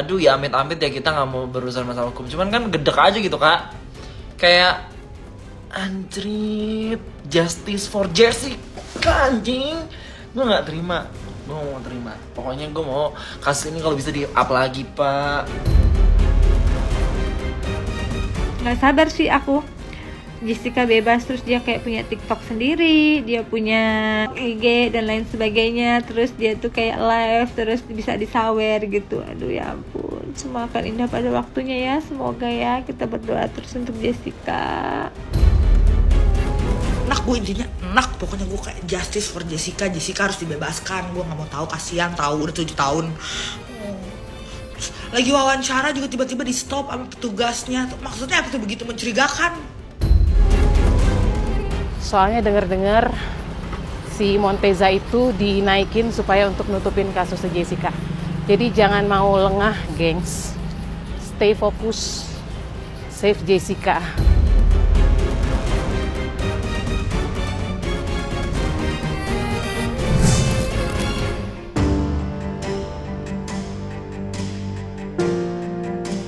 aduh ya amit-amit ya kita nggak mau berurusan masalah hukum. Cuman kan gedek aja gitu kak. Kayak anjrit, justice for Jessica anjing. Gue nggak terima. Gue mau terima. Pokoknya gue mau kasus ini kalau bisa di-up lagi pak. Nggak sabar sih aku. Jessica bebas, terus dia kayak punya TikTok sendiri, dia punya IG dan lain sebagainya, terus dia tuh kayak live, terus bisa disawer gitu. Aduh ya ampun, semua akan indah pada waktunya ya, semoga ya. Kita berdoa terus untuk Jessica. Enak gue intinya, enak pokoknya gue kayak justice for Jessica. Jessica harus dibebaskan, gue nggak mau tahu, kasihan tahu udah 7 tahun. Terus lagi wawancara juga tiba-tiba di stop sama petugasnya. Maksudnya apa tuh begitu mencurigakan? Soalnya dengar-dengar si Monteza itu dinaikin supaya untuk nutupin kasus Jessica. Jadi jangan mau lengah, gengs. Stay fokus, save Jessica.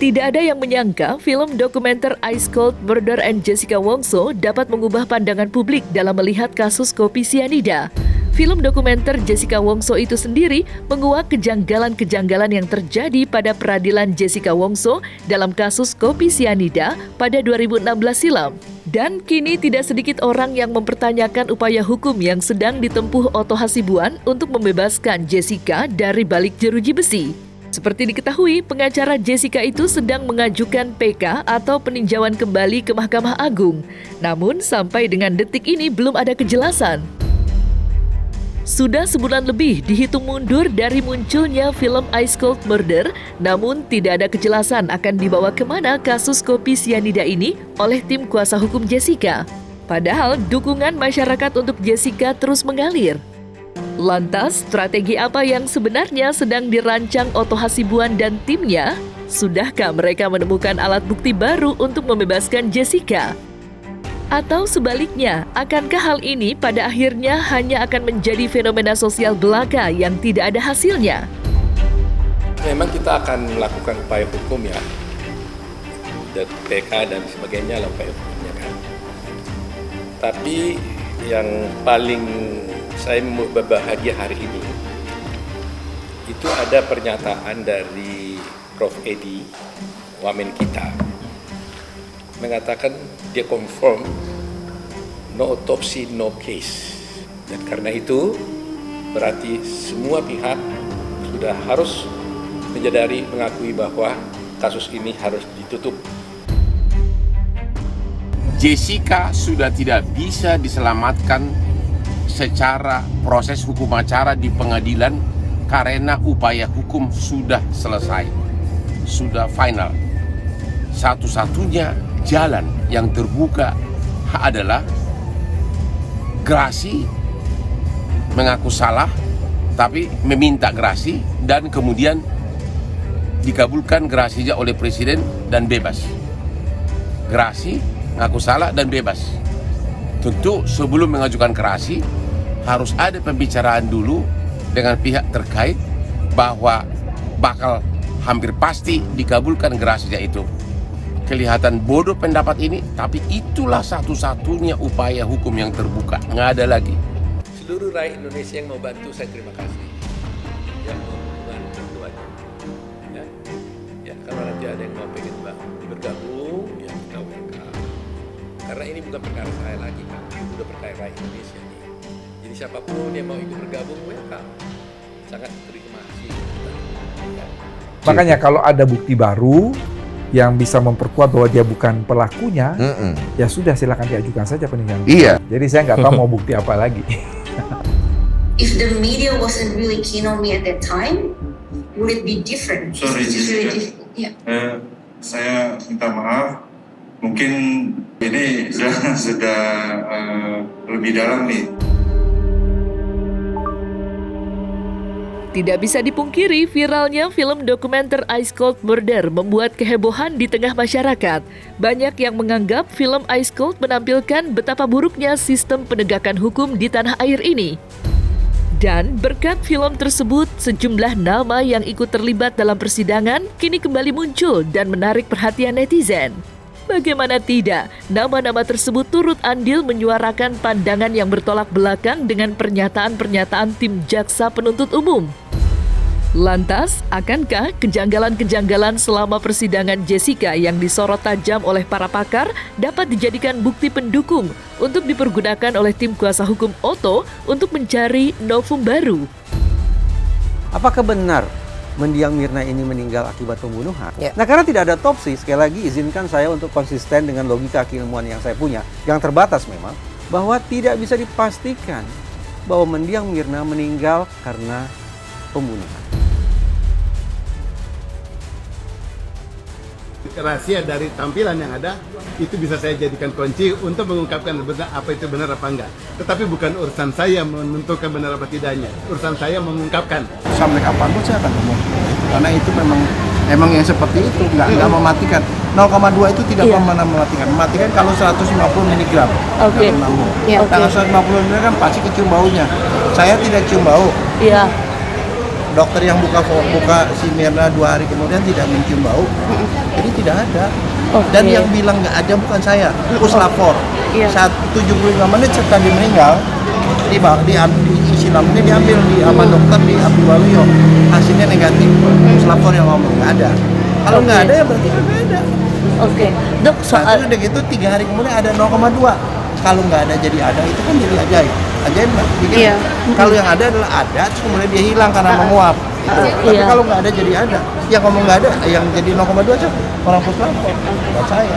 Tidak ada yang menyangka film dokumenter Ice Cold Murder and Jessica Wongso dapat mengubah pandangan publik dalam melihat kasus kopi sianida. Film dokumenter Jessica Wongso itu sendiri menguak kejanggalan-kejanggalan yang terjadi pada peradilan Jessica Wongso dalam kasus kopi sianida pada 2016 silam. Dan kini tidak sedikit orang yang mempertanyakan upaya hukum yang sedang ditempuh Otto Hasibuan untuk membebaskan Jessica dari balik jeruji besi. Seperti diketahui, pengacara Jessica itu sedang mengajukan PK atau peninjauan kembali ke Mahkamah Agung. Namun, sampai dengan detik ini belum ada kejelasan. Sudah sebulan lebih dihitung mundur dari munculnya film Ice Cold Murder, namun tidak ada kejelasan akan dibawa kemana kasus kopi sianida ini oleh tim kuasa hukum Jessica. Padahal, dukungan masyarakat untuk Jessica terus mengalir. Lantas, strategi apa yang sebenarnya sedang dirancang Otto Hasibuan dan timnya? Sudahkah mereka menemukan alat bukti baru untuk membebaskan Jessica? Atau sebaliknya, akankah hal ini pada akhirnya hanya akan menjadi fenomena sosial belaka yang tidak ada hasilnya? Memang kita akan melakukan upaya hukum ya, dan PK dan sebagainya lah upaya hukumnya kan. Tapi yang paling saya berbahagia hari ini, itu ada pernyataan dari Prof. Edi, wamen kita, mengatakan dia confirm no autopsy, no case. Dan karena itu berarti semua pihak sudah harus menyadari, mengakui bahwa kasus ini harus ditutup. Jessica sudah tidak bisa diselamatkan secara proses hukum acara di pengadilan karena upaya hukum sudah selesai, sudah final. Satu-satunya jalan yang terbuka adalah gerasi mengaku salah, tapi meminta gerasi dan kemudian dikabulkan gerasinya oleh presiden dan bebas. Gerasi, mengaku salah dan bebas. Tentu sebelum mengajukan gerasi harus ada pembicaraan dulu dengan pihak terkait bahwa bakal hampir pasti dikabulkan gerasinya itu. Kelihatan bodoh pendapat ini, tapi itulah satu-satunya upaya hukum yang terbuka. Nggak ada lagi. Seluruh rakyat Indonesia yang mau bantu, saya terima kasih. Yang mau bantu aja. Ya, kalau nanti ada yang mau pengen bergabung, ya kita welcome. Karena ini bukan perkara saya lagi kan, ini udah perkara rakyat Indonesia nih. Jadi siapapun yang mau ikut bergabung, welcome. Sangat terima kasih. Ya. Makanya kalau ada bukti baru yang bisa memperkuat bahwa dia bukan pelakunya, ya sudah silakan diajukan saja peninjauan. Iya. Jadi saya nggak tahu mau bukti apa lagi. If the media wasn't really keen on me at that time, would it be different? Sorry, It's really Jessica. difficult. Yeah. Saya minta maaf. Mungkin ini sudah lebih dalam nih. Tidak bisa dipungkiri, viralnya film dokumenter Ice Cold Murder membuat kehebohan di tengah masyarakat. Banyak yang menganggap film Ice Cold menampilkan betapa buruknya sistem penegakan hukum di tanah air ini. Dan berkat film tersebut, sejumlah nama yang ikut terlibat dalam persidangan kini kembali muncul dan menarik perhatian netizen. Bagaimana tidak, nama-nama tersebut turut andil menyuarakan pandangan yang bertolak belakang dengan pernyataan-pernyataan tim jaksa penuntut umum. Lantas, akankah kejanggalan-kejanggalan selama persidangan Jessica yang disorot tajam oleh para pakar dapat dijadikan bukti pendukung untuk dipergunakan oleh tim kuasa hukum Otto untuk mencari novum baru? Apakah benar mendiang Mirna ini meninggal akibat pembunuhan? Nah, karena tidak ada otopsi, sekali lagi izinkan saya untuk konsisten dengan logika keilmuan yang saya punya, yang terbatas memang, bahwa tidak bisa dipastikan bahwa mendiang Mirna meninggal karena pembunuhan. Rahasia dari tampilan yang ada itu bisa saya jadikan kunci untuk mengungkapkan benar apa itu benar apa enggak. Tetapi bukan urusan saya menentukan benar apa tidaknya. Urusan saya mengungkapkan. Sampai kapanpun saya akan ngomong. Karena itu memang yang seperti itu nggak mematikan. 0,2 itu tidak pernah mematikan. Mematikan kalau 150 mg. Oke. Tanggal 150 mg kan pasti kecium baunya. Saya tidak cium bau. Iya. Dokter yang buka si Mirna 2 hari kemudian tidak mencium bau, jadi tidak ada. Dan yang bilang nggak ada bukan saya, puslapor. Saat 75 menit setelah dia meninggal, isi lambungnya diambil sama dokter di Abdul Waluyo, hasilnya negatif. Puslapor yang ngomong nggak ada. Kalau nggak ada ya berarti nggak ada. Dok, soal udah gitu 3 hari kemudian ada 0,2. Kalau nggak ada jadi ada, itu kan jadi ajaib. Ajaib nggak? Kalau yang ada adalah ada, terus kemudian dia hilang karena menguap. Tapi kalau nggak ada jadi ada. Yang ngomong nggak ada, yang jadi 0,2 aja orang puslapor. Buat saya.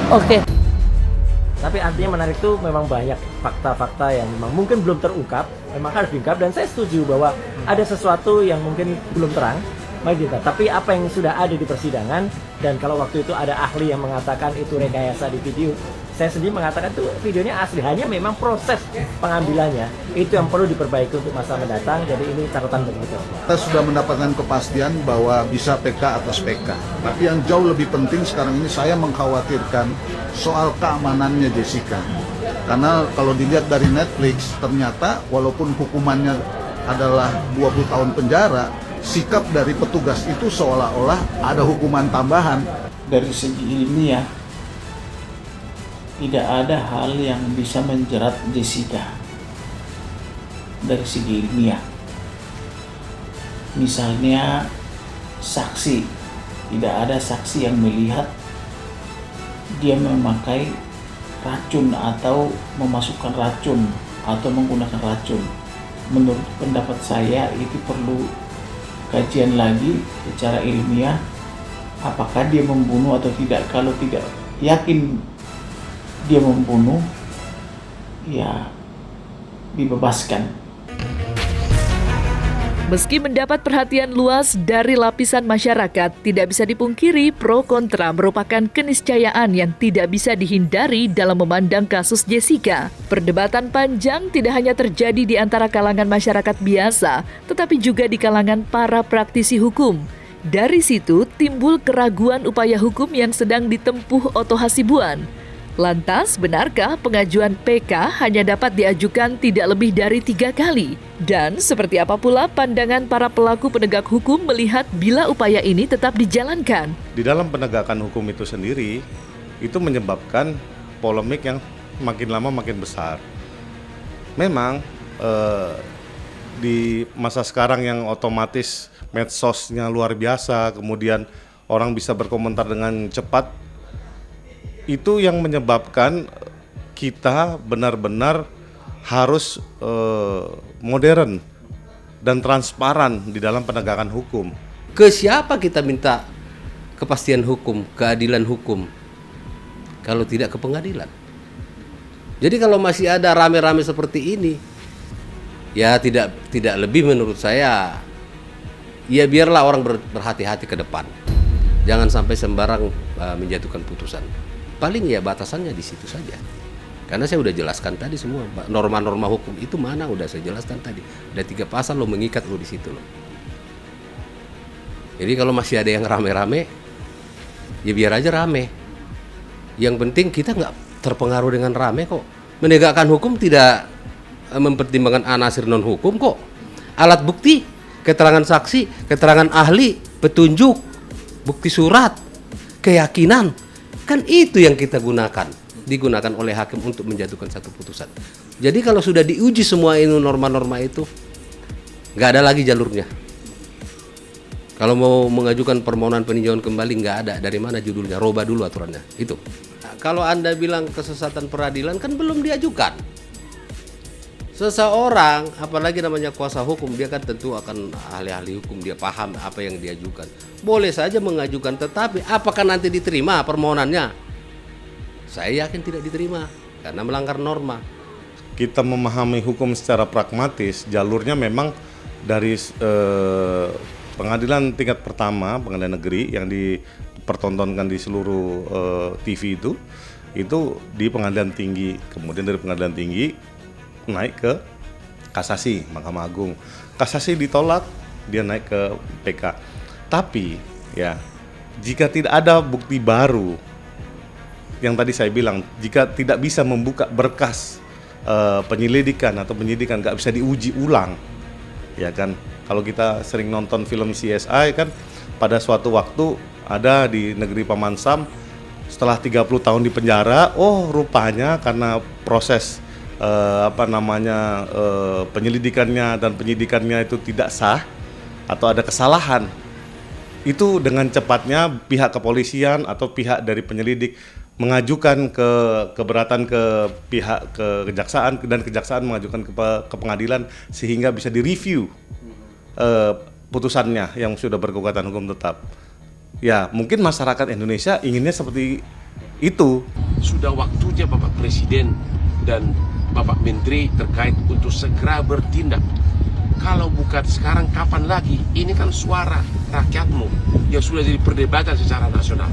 Tapi artinya menarik tuh memang banyak fakta-fakta yang memang mungkin belum terungkap, memang harus diungkap, dan saya setuju bahwa ada sesuatu yang mungkin belum terang. Tapi apa yang sudah ada di persidangan, dan kalau waktu itu ada ahli yang mengatakan itu rekayasa di video, saya sendiri mengatakan tuh videonya asli, hanya memang proses pengambilannya itu yang perlu diperbaiki untuk masa mendatang. Jadi ini catatan bagi kita. Kita sudah mendapatkan kepastian bahwa bisa PK atas PK. Tapi yang jauh lebih penting sekarang ini saya mengkhawatirkan soal keamanannya Jessica. Karena kalau dilihat dari Netflix, ternyata walaupun hukumannya adalah 20 tahun penjara, sikap dari petugas itu seolah-olah ada hukuman tambahan. Dari segi ilmiah, tidak ada hal yang bisa menjerat Jessica dari segi ilmiah. Misalnya saksi, tidak ada saksi yang melihat dia memakai racun atau memasukkan racun atau menggunakan racun. Menurut pendapat saya itu perlu kajian lagi secara ilmiah, apakah dia membunuh atau tidak. Kalau tidak yakin dia membunuh, ya dibebaskan. Meski mendapat perhatian luas dari lapisan masyarakat, tidak bisa dipungkiri pro kontra merupakan keniscayaan yang tidak bisa dihindari dalam memandang kasus Jessica. Perdebatan panjang tidak hanya terjadi di antara kalangan masyarakat biasa, tetapi juga di kalangan para praktisi hukum. Dari situ timbul keraguan upaya hukum yang sedang ditempuh Otto Hasibuan. Lantas, benarkah pengajuan PK hanya dapat diajukan tidak lebih dari 3 kali? Dan seperti apa pula pandangan para pelaku penegak hukum melihat bila upaya ini tetap dijalankan? Di dalam penegakan hukum itu sendiri, itu menyebabkan polemik yang makin lama makin besar. Memang di masa sekarang yang otomatis medsosnya luar biasa, kemudian orang bisa berkomentar dengan cepat, itu yang menyebabkan kita benar-benar harus modern dan transparan di dalam penegakan hukum. Ke siapa kita minta kepastian hukum, keadilan hukum, kalau tidak ke pengadilan? Jadi kalau masih ada rame-rame seperti ini, ya tidak lebih menurut saya, ya biarlah orang berhati-hati ke depan. Jangan sampai sembarang menjatuhkan putusan. Paling ya batasannya di situ saja. Karena saya udah jelaskan tadi semua norma-norma hukum itu mana, udah saya jelaskan tadi. Ada 3 pasal lo mengikat lo di situ lo. Jadi kalau masih ada yang rame-rame, ya biar aja rame. Yang penting kita nggak terpengaruh dengan rame kok. Menegakkan hukum tidak mempertimbangkan anasir non hukum kok. Alat bukti, keterangan saksi, keterangan ahli, petunjuk, bukti surat, keyakinan. Kan itu yang kita digunakan oleh hakim untuk menjatuhkan satu putusan. Jadi kalau sudah diuji semua ini norma-norma itu, nggak ada lagi jalurnya. Kalau mau mengajukan permohonan peninjauan kembali nggak ada. Dari mana judulnya? Roba dulu aturannya. Itu. Nah, kalau Anda bilang kesesatan peradilan kan belum diajukan. Seseorang, apalagi namanya kuasa hukum, dia kan tentu akan ahli-ahli hukum, dia paham apa yang diajukan. Boleh saja mengajukan, tetapi apakah nanti diterima permohonannya? Saya yakin tidak diterima karena melanggar norma. Kita memahami hukum secara pragmatis, jalurnya memang dari pengadilan tingkat pertama, pengadilan negeri yang dipertontonkan di seluruh TV itu di pengadilan tinggi, kemudian dari pengadilan tinggi naik ke kasasi, Mahkamah Agung. Kasasi ditolak, dia naik ke PK. Tapi ya, jika tidak ada bukti baru, yang tadi saya bilang, jika tidak bisa membuka berkas penyelidikan atau penyidikan, nggak bisa diuji ulang, ya kan? Kalau kita sering nonton film CSI kan, pada suatu waktu ada di negeri Paman Sam, setelah 30 tahun di penjara, oh rupanya karena proses penyelidikannya dan penyidikannya itu tidak sah atau ada kesalahan, itu dengan cepatnya pihak kepolisian atau pihak dari penyelidik mengajukan keberatan ke pihak kejaksaan, dan kejaksaan mengajukan ke pengadilan sehingga bisa direview putusannya yang sudah berkekuatan hukum tetap. Ya, mungkin masyarakat Indonesia inginnya seperti itu. Sudah waktunya Bapak Presiden dan Bapak Menteri terkait untuk segera bertindak. Kalau bukan sekarang, kapan lagi? Ini kan suara rakyatmu yang sudah jadi perdebatan secara nasional.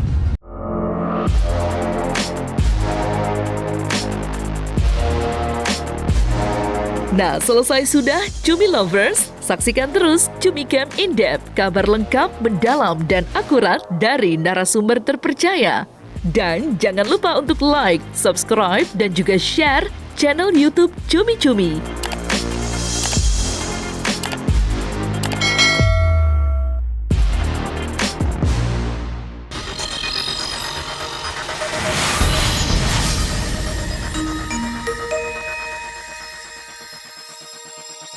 Nah, selesai sudah Cumi Lovers? Saksikan terus Cumi Camp In-Depth, kabar lengkap, mendalam, dan akurat dari narasumber terpercaya. Dan jangan lupa untuk like, subscribe, dan juga share channel YouTube Cumi Cumi.